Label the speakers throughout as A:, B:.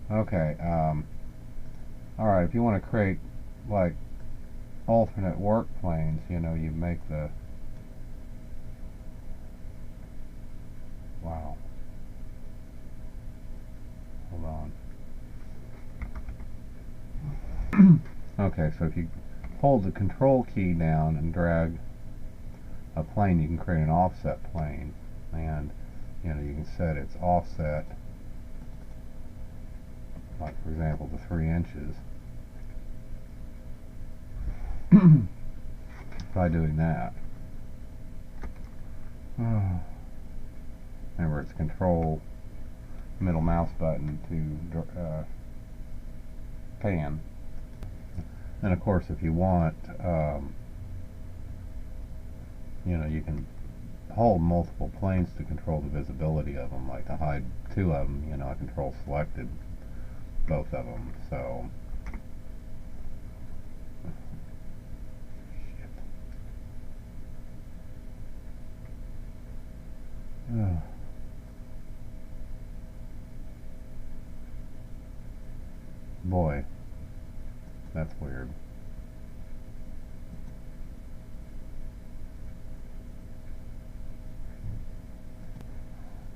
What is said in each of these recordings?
A: Okay, alright, if you want to create like alternate work planes, you know, you make the, wow, hold on. Okay, so if you hold the control key down and drag a plane, you can create an offset plane, and you know, you can set its offset, like for example to 3 inches by doing that. Remember, it's control middle mouse button to pan. And of course, if you want, you know, you can hold multiple planes to control the visibility of them. Like to hide 2 of them, you know, I control selected both of them. So boy, that's weird.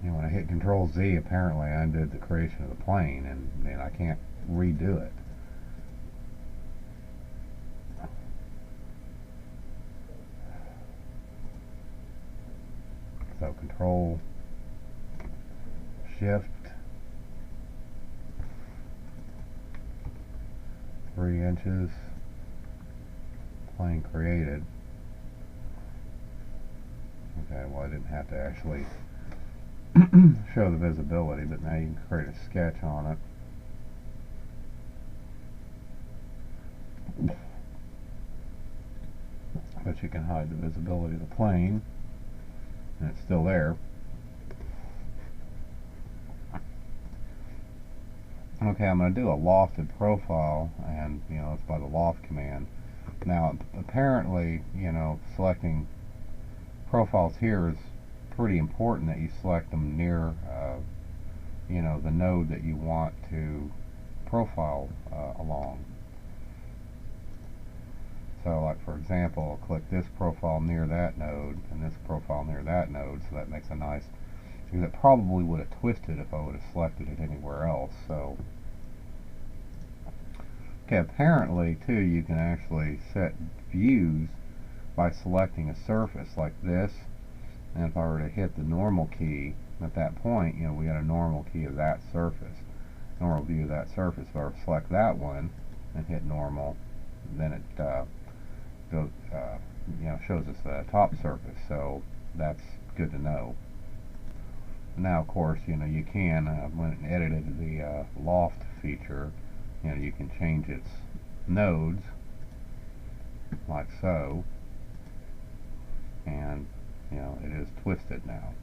A: You know, when I hit Control Z, apparently I undid the creation of the plane, and I can't redo it. So Control Shift 3 inches, plane created. Okay, well I didn't have to actually show the visibility, but now you can create a sketch on it. But you can hide the visibility of the plane, and it's still there. Okay, I'm going to do a lofted profile, and you know, it's by the loft command. Now, apparently, you know, selecting profiles here is pretty important that you select them near, you know, the node that you want to profile along. So, like for example, I'll click this profile near that node, and this profile near that node, so that makes a nice, because it probably would have twisted if I would have selected it anywhere else. So, okay, apparently too, you can actually set views by selecting a surface like this, and if I were to hit the normal key at that point, you know, we got a normal key of that surface, normal view of that surface. If I were to select that one and hit normal, then it goes, you know, shows us the top surface. So that's good to know. Now, of course, you know, you can, when it edited the loft feature, you know, you can change its nodes like so, and you know, it is twisted now.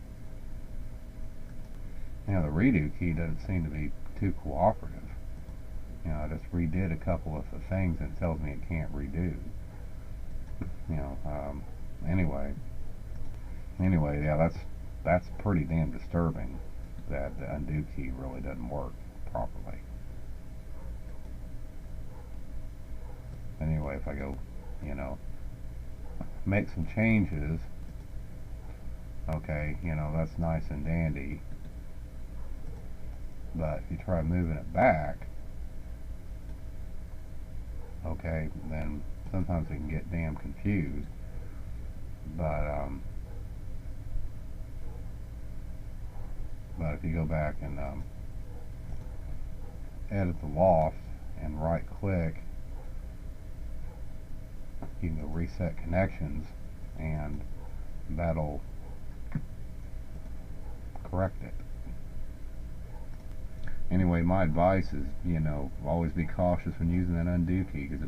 A: Now the redo key doesn't seem to be too cooperative. You know, I just redid a couple of the things and it tells me it can't redo. You know, anyway, yeah, that's pretty damn disturbing that the undo key really doesn't work properly. Anyway, if I go, you know, make some changes, okay, you know, that's nice and dandy, but if you try moving it back, okay, then sometimes it can get damn confused. But if you go back and edit the loft and right click, you can go reset connections, and that'll correct it. Anyway, my advice is, you know, always be cautious when using that undo key, because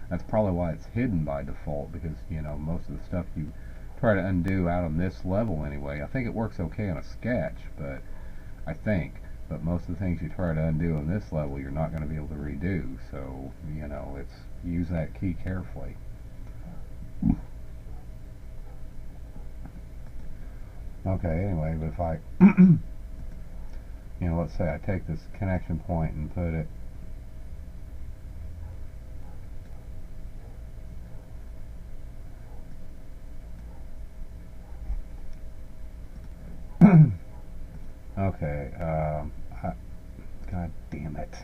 A: that's probably why it's hidden by default, because, you know, most of the stuff you try to undo out on this level anyway, I think it works okay on a sketch, but most of the things you try to undo on this level, you're not going to be able to redo. So, you know, use that key carefully. Okay, anyway, but if I, you you know, let's say I take this connection point and put it okay, God damn it.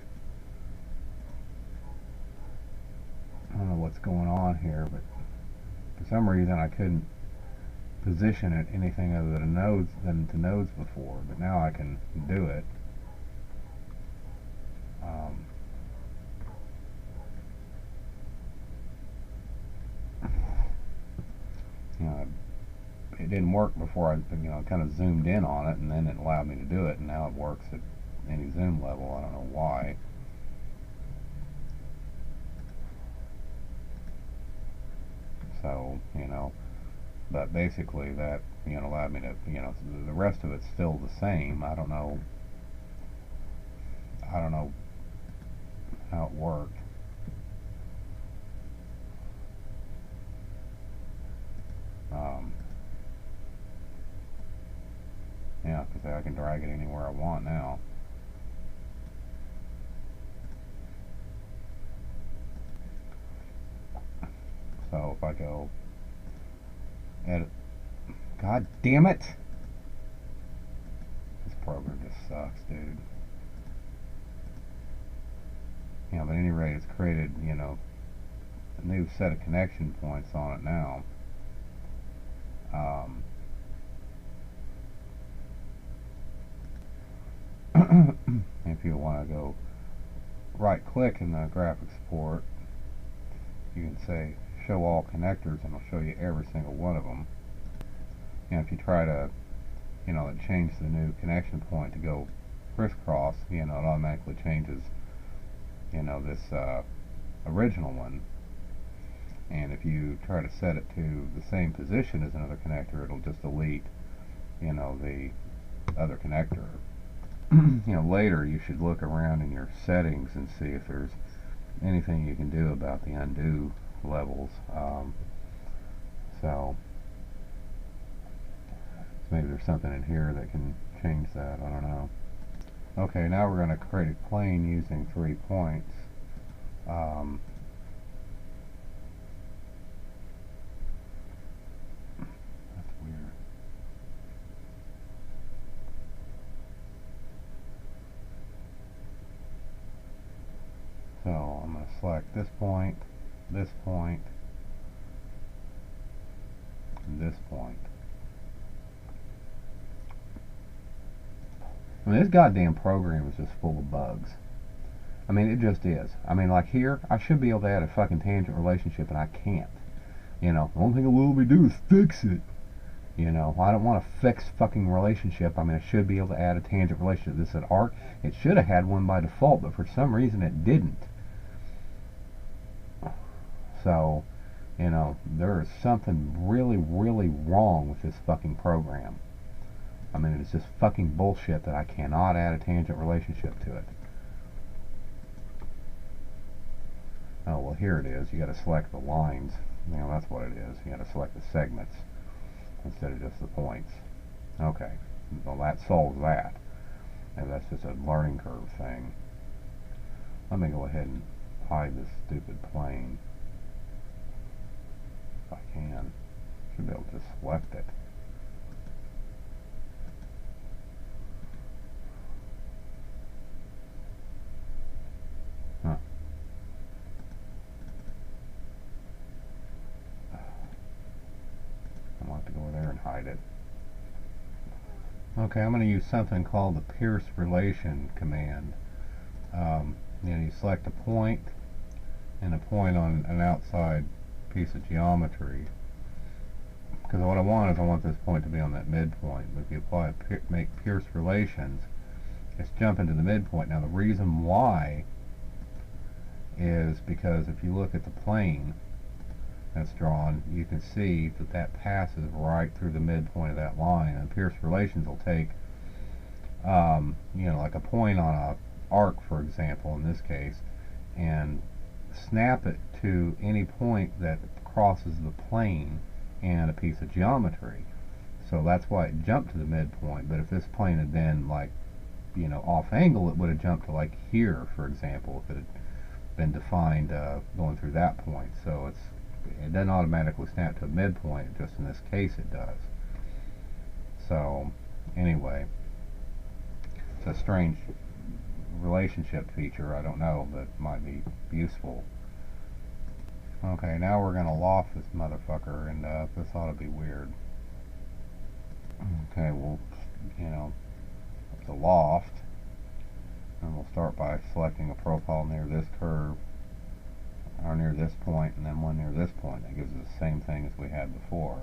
A: I don't know what's going on here, but for some reason I couldn't position it anything other than to nodes before, but now I can do it. You know, it didn't work before I, you know, kind of zoomed in on it, and then it allowed me to do it, and now it works at any zoom level. I don't know why. So, you know, but basically that, you know, allowed me to, you know, the rest of it's still the same. I don't know how it worked. Yeah, because I can drag it anywhere I want now. So if I go edit, God damn it! This program just sucks, dude. Yeah, but at any rate, it's created, you know, a new set of connection points on it now. If you want to go right click in the graphics port, you can say show all connectors, and it'll show you every single one of them. You know, if you try to, you know, change the new connection point to go crisscross, you know, it automatically changes, you know, this original one. And if you try to set it to the same position as another connector, it'll just delete, you know, the other connector. You know, later you should look around in your settings and see if there's anything you can do about the undo levels. So maybe there's something in here that can change that. I don't know. Okay, now we're going to create a plane using 3 points. That's weird. So I'm going to select this point, and this point. I mean, this goddamn program is just full of bugs. I mean, it just is. I mean, like here, I should be able to add a fucking tangent relationship, and I can't. You know, the only thing it will let me do is fix it. You know, I don't want a fixed fucking relationship. I mean, I should be able to add a tangent relationship. This is an arc. It should have had one by default, but for some reason it didn't. So, you know, there is something really, really wrong with this fucking program. I mean, it's just fucking bullshit that I cannot add a tangent relationship to it. Oh, well, here it is. You got to select the lines. You know, that's what it is. You got to select the segments instead of just the points. Okay. Well, that solves that. And that's just a learning curve thing. Let me go ahead and hide this stupid plane. If I can. Should be able to select it. Huh. I'll have to go over there and hide it. Okay, I'm going to use something called the pierce relation command. You know, you select a point and a point on an outside piece of geometry. Because what I want is I want this point to be on that midpoint. But if you apply make pierce relations, it's jumping to the midpoint. Now the reason why is because if you look at the plane that's drawn, you can see that that passes right through the midpoint of that line. And pierce relations will take, you know, like a point on a arc, for example, in this case, and snap it to any point that crosses the plane and a piece of geometry. So that's why it jumped to the midpoint. But if this plane had been like you know, off angle, it would have jumped to like here, for example, if it had been defined going through that point. So it doesn't automatically snap to a midpoint, just in this case it does. So anyway, it's a strange relationship feature, I don't know, but it might be useful. Okay, now we're gonna loft this motherfucker, and this ought to be weird. Okay, we'll, you know, the loft, and we'll start by selecting a profile near this curve, or near this point, and then one near this point. That gives us the same thing as we had before.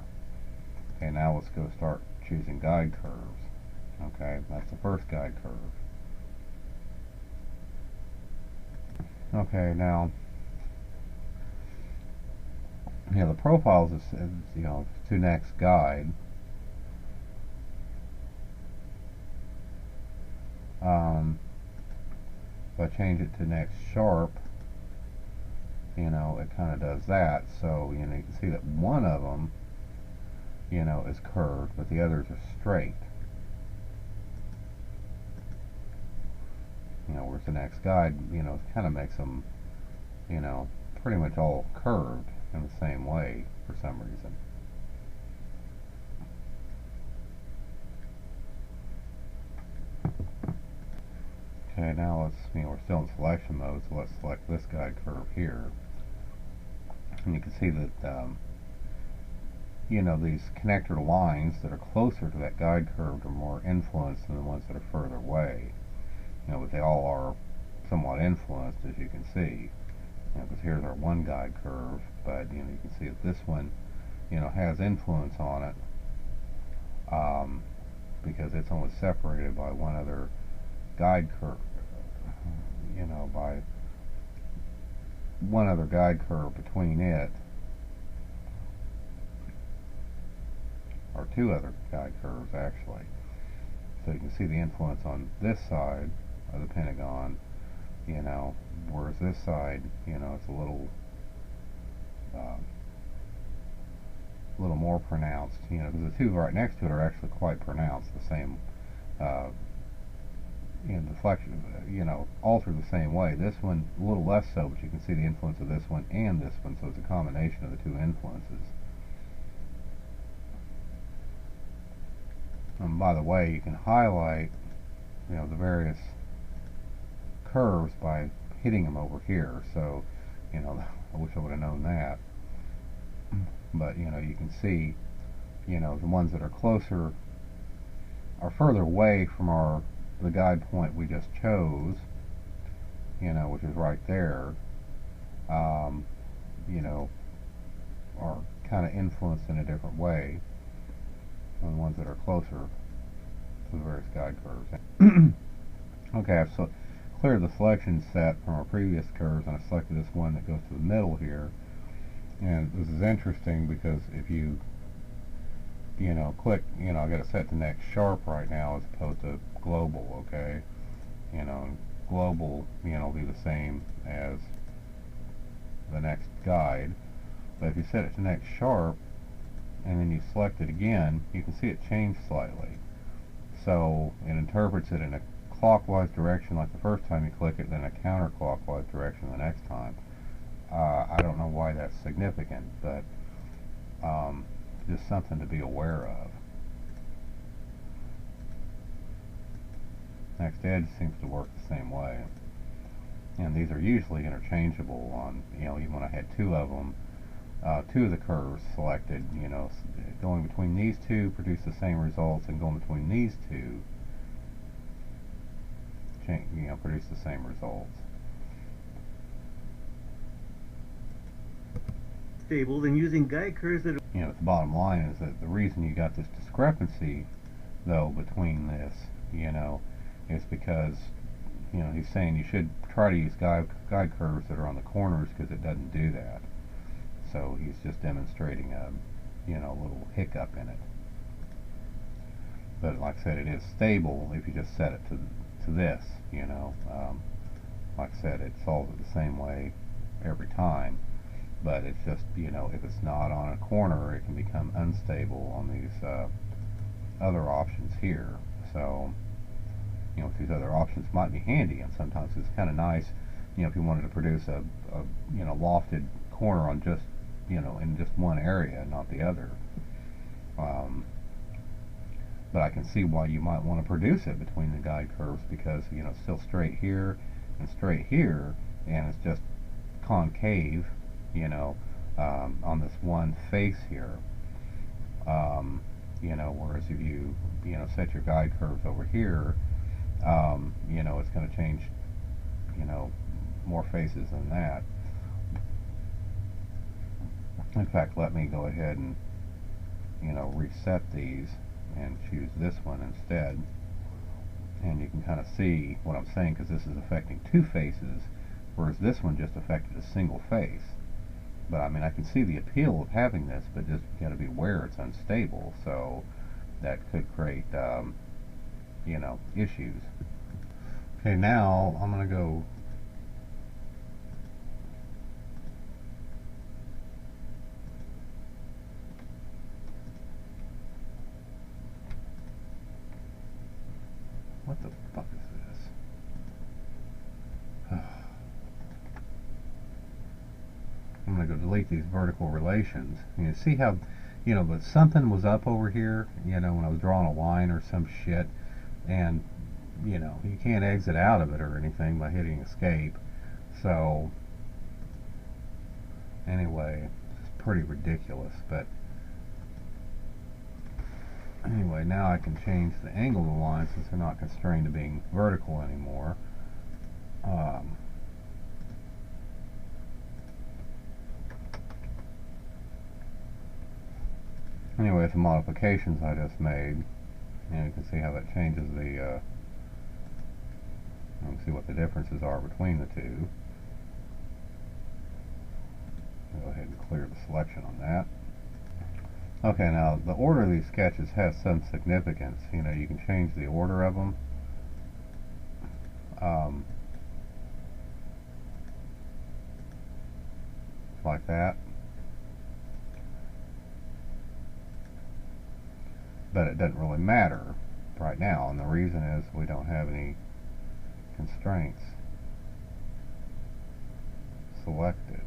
A: Okay, now let's go start choosing guide curves. Okay, that's the first guide curve. Okay, now, you know, the profiles is, you know, to next guide. If I change it to next sharp, you know, it kind of does that. So, you know, you can see that one of them, you know, is curved, but the others are straight. You know, whereas the next guide, you know, kind of makes them, you know, pretty much all curved in the same way for some reason. Okay, now let's, you know, we're still in selection mode, so let's select this guide curve here. And you can see that, you know, these connector lines that are closer to that guide curve are more influenced than the ones that are further away. You know, but they all are somewhat influenced, as you can see. You know, because here's our one guide curve, but, you know, you can see that this one, you know, has influence on it, because it's only separated by one other guide curve, you know, by one other guide curve between it, or two other guide curves actually. So you can see the influence on this side of the pentagon, you know, whereas this side, you know, it's a little more pronounced, you know, because the two right next to it are actually quite pronounced, the same, you know, deflection, you know, altered the same way. This one a little less so, but you can see the influence of this one and this one, so it's a combination of the two influences. And by the way, you can highlight, you know, the various curves by hitting them over here. So, you know, I wish I would have known that. But, you know, you can see, you know, the ones that are closer are further away from the guide point we just chose, you know, which is right there, you know, are kind of influenced in a different way than the ones that are closer to the various guide curves. Okay, I've cleared the selection set from our previous curves, and I selected this one that goes to the middle here. And this is interesting because if you know, click, you know, I got it set to next sharp right now as opposed to global, okay? You know, global, you know, will be the same as the next guide. But if you set it to next sharp and then you select it again, you can see it change slightly. So it interprets it in a clockwise direction like the first time you click it, then a counterclockwise direction the next time. I don't know why that's significant, but just something to be aware of. Next edge seems to work the same way, and these are usually interchangeable on, you know, even when I had two of them, two of the curves selected, you know, going between these two produce the same results, and going between these two, you know, produce the same results.
B: Stable than using guide curves that,
A: you know, the bottom line is that the reason you got this discrepancy, though, between this, you know, is because, you know, he's saying you should try to use guide curves that are on the corners, because it doesn't do that. So he's just demonstrating a, you know, little hiccup in it. But like I said, it is stable if you just set it to this, you know. Like I said, it solves it the same way every time. But it's just, you know, if it's not on a corner, it can become unstable on these other options here. So, you know, these other options might be handy, and sometimes it's kind of nice, you know, if you wanted to produce a you know, lofted corner on just, you know, in just one area, not the other. But I can see why you might want to produce it between the guide curves, because, you know, it's still straight here and straight here, and it's just concave, you know, on this one face here. You know, whereas if you know, set your guide curves over here, you know, it's going to change, you know, more faces than that. In fact, let me go ahead and, you know, reset these and choose this one instead, and you can kind of see what I'm saying, because this is affecting two faces, whereas this one just affected a single face. But I mean, I can see the appeal of having this, but just got to be aware it's unstable, so that could create, you know, issues. Okay, now I'm going to go what the fuck is this? I'm going to go delete these vertical relations. You see how, you know, but something was up over here, you know, when I was drawing a line or some shit, and, you know, you can't exit out of it or anything by hitting escape. So, anyway, it's pretty ridiculous, but anyway, now I can change the angle of the line since they're not constrained to being vertical anymore. Anyway, the modifications I just made, and you can see how that changes the, you can see what the differences are between the two. I'll go ahead and clear the selection on that. Okay, now the order of these sketches has some significance. You know, you can change the order of them. Like that. But it doesn't really matter right now, and the reason is we don't have any constraints selected.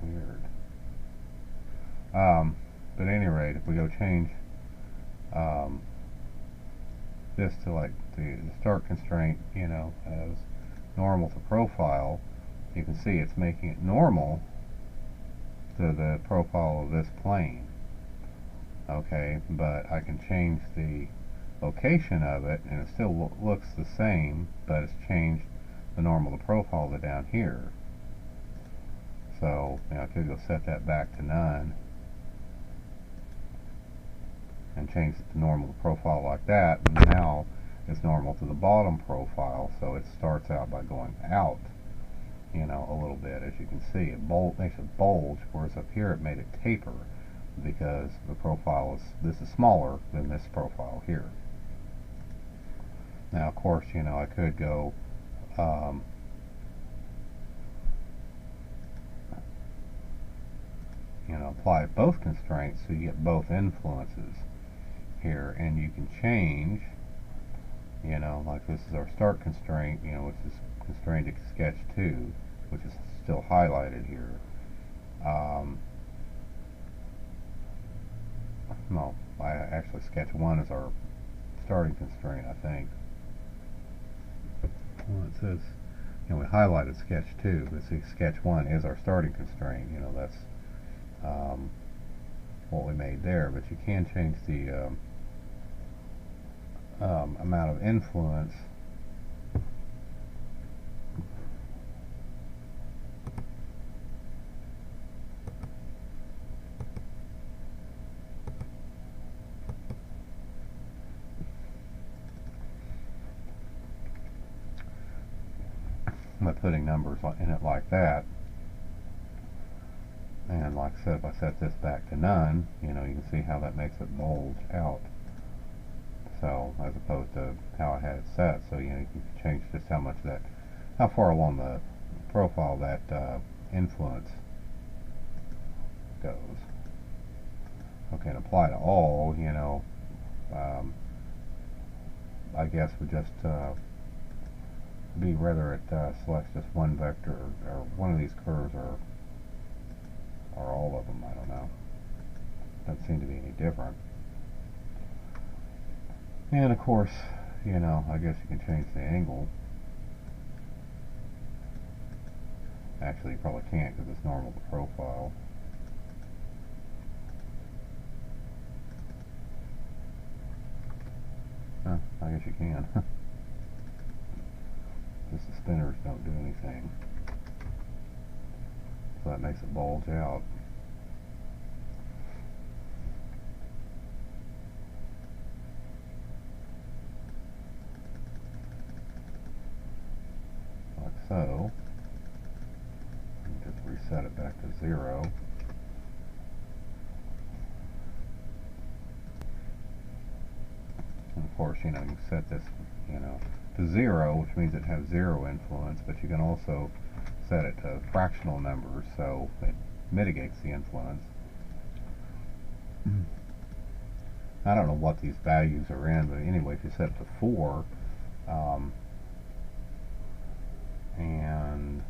A: Weird. But at any rate, if we go change this to like the start constraint, you know, as normal to profile, you can see it's making it normal to the profile of this plane. Okay, but I can change the location of it, and it still looks the same, but it's changed the normal to profile to down here. So, you know, I could go set that back to none and change it to normal to profile like that, and now it's normal to the bottom profile, so it starts out by going out, you know, a little bit. As you can see, it makes it bulge, whereas up here it made it taper, because the profile is, this is smaller than this profile here. Now, of course, you know, I could go you know, apply both constraints so you get both influences here, and you can change, you know, like this is our start constraint, you know, which is constrained to sketch 2, which is still highlighted here. No, actually sketch 1 is our starting constraint, I think. Well, it says, you know, we highlighted sketch 2, but see, sketch 1 is our starting constraint, you know, that's what we made there. But you can change the amount of influence by putting numbers in it like that. And like I said, if I set this back to none, you know, you can see how that makes it bulge out. So, as opposed to how I had it set. So, you know, you can change just how much that, how far along the profile that influence goes. Okay, and apply to all, you know, I guess would just be whether it selects just one vector or one of these curves or all of them. I don't know. Doesn't seem to be any different. And of course, you know, I guess you can change the angle. Actually, you probably can't because it's normal to profile. I guess you can. Just the spinners don't do anything. So that makes it bulge out. Like so. And just reset it back to 0. And of course, you know, you set this, you know, to 0, which means it has 0 influence, but you can also set it to fractional numbers, so it mitigates the influence. I don't know what these values are in, but anyway, if you set it to 4, and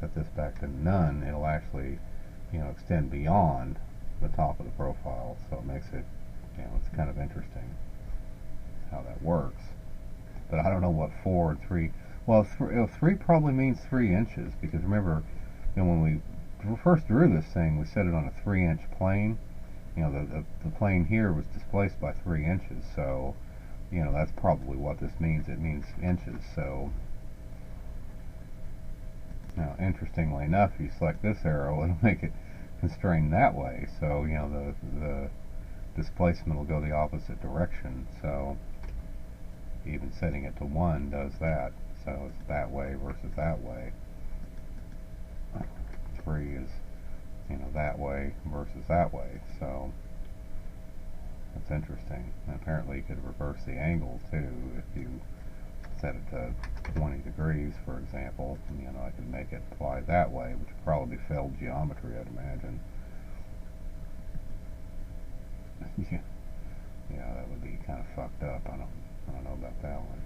A: set this back to none, it'll actually, you know, extend beyond the top of the profile, so it makes it, you know, it's kind of interesting how that works. But I don't know what 4 and 3, well, 3 probably means 3 inches, because remember, you know, when we first drew this thing, we set it on a 3-inch plane. You know, the plane here was displaced by 3 inches, so, you know, that's probably what this means. It means inches, so. Now, interestingly enough, if you select this arrow, it'll make it constrained that way, so, you know, the displacement will go the opposite direction, so even setting it to 1 does that, so it's that way versus that way. 3 is, you know, that way versus that way, so that's interesting. And apparently you could reverse the angle too if you set it to 20 degrees, for example. You know, I could make it apply that way, which would probably be failed geometry, I'd imagine. Yeah, that would be kind of fucked up. I don't know about that one.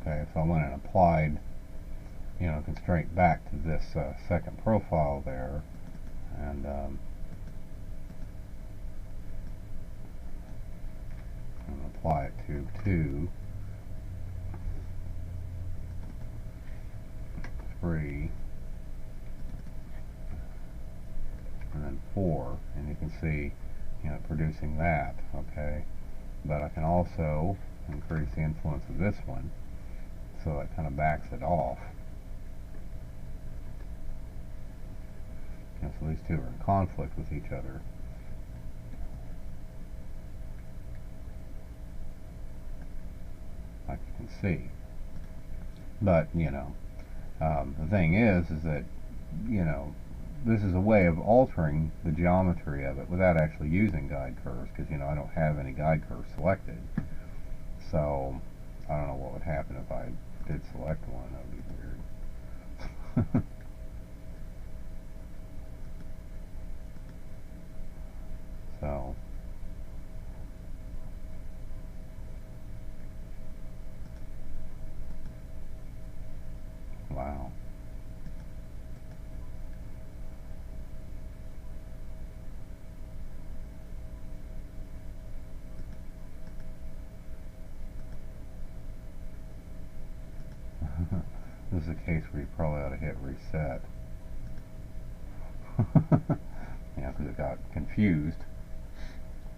A: Okay, so I went and applied, you know, constraint back to this second profile there, and apply it to 2, 3, and then 4, and you can see, you know, producing that, okay? But I can also increase the influence of this one, so it kind of backs it off. And so these two are in conflict with each other. Like you can see. But, you know, the thing is that, you know, this is a way of altering the geometry of it without actually using guide curves, because, you know, I don't have any guide curves selected. So, I don't know what would happen if I did select one. That would be weird. So, wow. This is a case where you probably ought to hit reset. Yeah, because it got confused,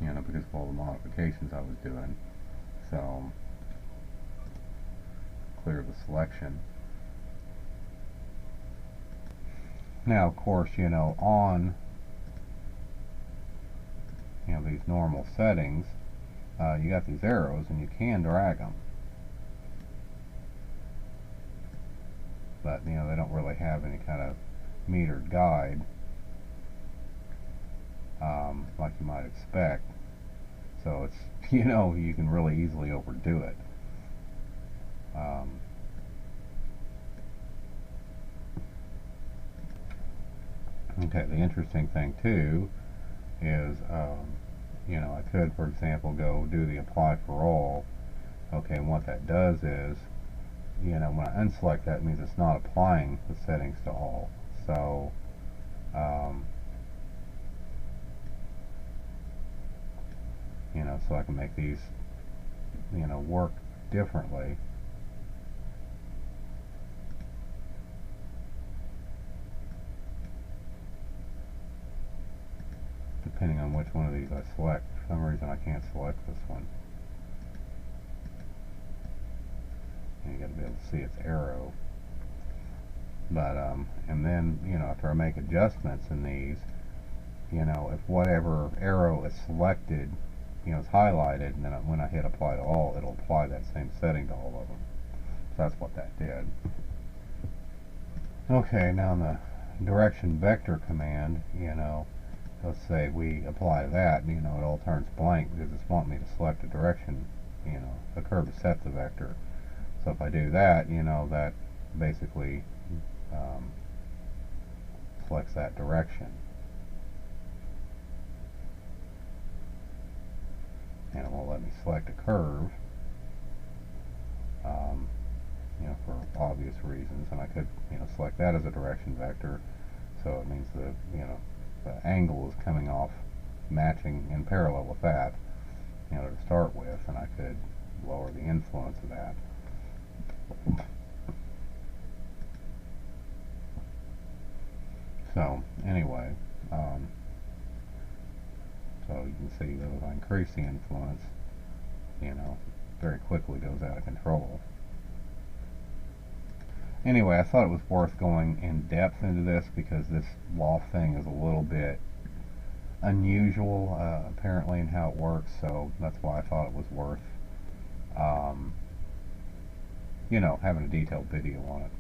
A: you know, because of all the modifications I was doing. So, clear the selection. Now, of course, you know, on, you know, these normal settings, you got these arrows and you can drag them. But, you know, they don't really have any kind of metered guide, like you might expect. So it's, you know, you can really easily overdo it. Okay, the interesting thing too is, you know, I could, for example, go do the apply for all. Okay, and what that does is, you know, when I unselect that, it means it's not applying the settings to all. So, you know, so I can make these, you know, work differently. Depending on which one of these I select. For some reason I can't select this one. And you got to be able to see its arrow. But and then, you know, after I make adjustments in these, you know, if whatever arrow is selected, you know, is highlighted, and then when I hit apply to all, it'll apply that same setting to all of them. So that's what that did. Okay, now in the direction vector command, you know, let's say we apply that, you know, it all turns blank because it's wanting me to select a direction, you know, a curve to set the vector. So if I do that, you know, that basically selects that direction. And it won't let me select a curve, you know, for obvious reasons. And I could, you know, select that as a direction vector, so it means the, you know, the angle is coming off matching in parallel with that, you know, to start with, and I could lower the influence of that. So anyway, so you can see that if I increase the influence, you know, very quickly goes out of control. Anyway, I thought it was worth going in depth into this because this loft thing is a little bit unusual, apparently, in how it works, so that's why I thought it was worth, you know, having a detailed video on it.